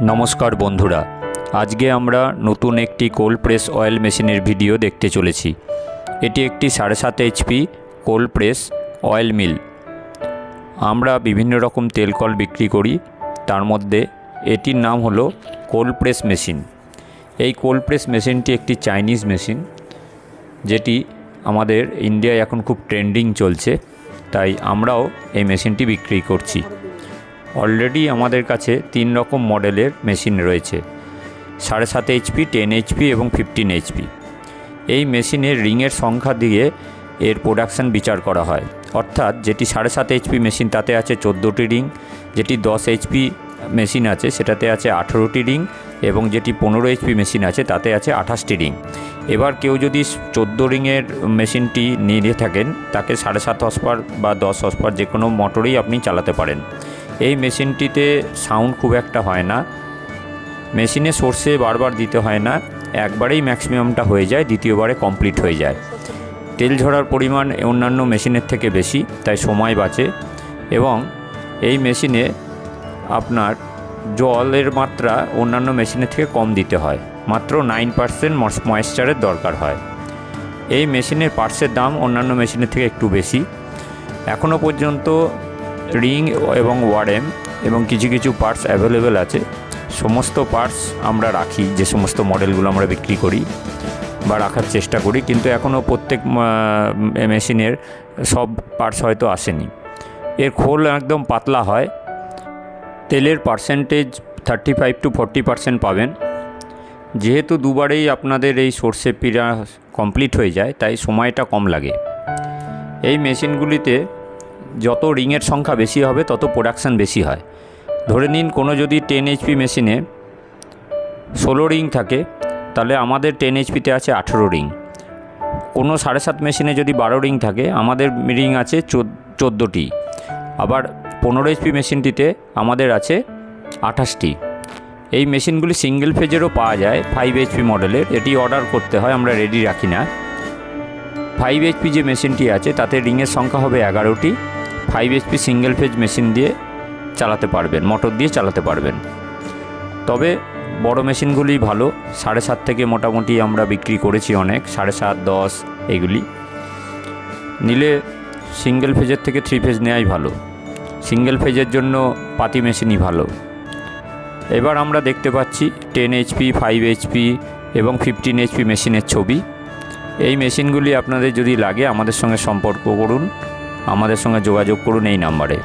নমস্কার বন্ধুরা, আজকে আমরা নতুন একটি কোল্ড প্রেস অয়েল মেশিনের ভিডিও দেখতে চলেছি। এটি একটি 7.5 HP cold press oil mill. আমরা বিভিন্ন রকম তেল কল বিক্রি করি, তার মধ্যে এটির নাম হলো কোল্ড প্রেস মেশিন। এই কোল্ড প্রেস মেশিনটি একটি চাইনিজ মেশিন, যেটি আমাদের ইন্ডিয়ায় এখন খুব ট্রেন্ডিং চলছে, তাই আমরাও এই মেশিনটি বিক্রি করছি। অলরেডি আমাদের কাছে 3 রকম মডেলের মেশিন রয়েছে, 7.5 HP, 10 HP এবং 15 HP। এই মেশিনের রিংয়ের সংখ্যা দিয়ে এর প্রোডাকশান বিচার করা হয়, অর্থাৎ যেটি 7.5 HP মেশিন তাতে আছে 14টি রিং, যেটি 10 HP মেশিন আছে সেটাতে আছে 18টি রিং, এবং যেটি 15 HP মেশিন আছে তাতে আছে 28টি রিং। এবার কেউ যদি 14 রিংয়ের মেশিনটি নিয়ে থাকেন, তাকে 7.5 হর্সপাওয়ার বা 10 হর্সপাওয়ার যে কোনো মোটরেই আপনি চালাতে পারেন। এই মেশিনটিতে সাউন্ড খুব একটা হয় না, মেশিনে সর্ষে বারবার দিতে হয় না, একবারেই ম্যাক্সিমামটা হয়ে যায়, দ্বিতীয়বারে কমপ্লিট হয়ে যায়। তেল ঝরার পরিমাণ অন্যান্য মেশিনের থেকে বেশি, তাই সময় বাঁচে। এবং এই মেশিনে আপনার জলের মাত্রা অন্যান্য মেশিনের থেকে কম দিতে হয়, মাত্র 9% ময়েশ্চারের দরকার হয়। এই মেশিনের পার্টসের দাম অন্যান্য মেশিনের থেকে একটু বেশি। এখনও পর্যন্ত রিং এবং ওয়ারেম এবং কিছু কিছু পার্টস অ্যাভেলেবেল আছে। সমস্ত পার্টস আমরা রাখি, যে সমস্ত মডেলগুলো আমরা বিক্রি করি বা রাখার চেষ্টা করি, কিন্তু এখনও প্রত্যেক মেশিনের সব পার্টস হয়তো আসেনি। এর খোল একদম পাতলা হয়। তেলের পার্সেন্টেজ 35 to 40% পাবেন। যেহেতু দুবারেই আপনাদের এই সর্ষে পিড়া কমপ্লিট হয়ে যায়, তাই সময়টা কম লাগে। এই মেশিনগুলিতে যত রিংয়ের সংখ্যা বেশি হবে তত প্রোডাকশান বেশি হয়। ধরে নিন কোনো যদি 10 HP মেশিনে 16 রিং থাকে, তাহলে আমাদের 10 HPতে আছে 18 রিং। কোনো 7.5 মেশিনে যদি 12 রিং থাকে, আমাদের রিং আছে 14টি। আবার 15 HP মেশিনটিতে আমাদের আছে 28টি। এই মেশিনগুলি সিঙ্গেল ফেজেরও পাওয়া যায়, 5 HP মডেলের। এটি অর্ডার করতে হয়, আমরা রেডি রাখি না। 5 HP যে মেশিনটি আছে তাতে রিংয়ের সংখ্যা হবে 11টি। 5 HP সিঙ্গেল ফেজ মেশিন দিয়ে চালাতে পারবেন, মোটর দিয়ে চালাতে পারবেন। তবে বড় মেশিনগুলি ভালো। 7.5 থেকে মোটামুটি আমরা বিক্রি করেছি অনেক, 7.5, 10 এগুলি নিলে সিঙ্গেল ফেজের থেকে 3 ফেজ নেওয়াই ভালো। সিঙ্গেল ফেজের জন্য পাতি মেশিনই ভালো। এবার আমরা দেখতে পাচ্ছি 10 HP, 5 HP এবং 15 HP মেশিনের ছবি। এই মেশিনগুলি আপনাদের যদি লাগে আমাদের সঙ্গে সম্পর্ক করুন, আমাদের সঙ্গে যোগাযোগ করুন এই নাম্বারে।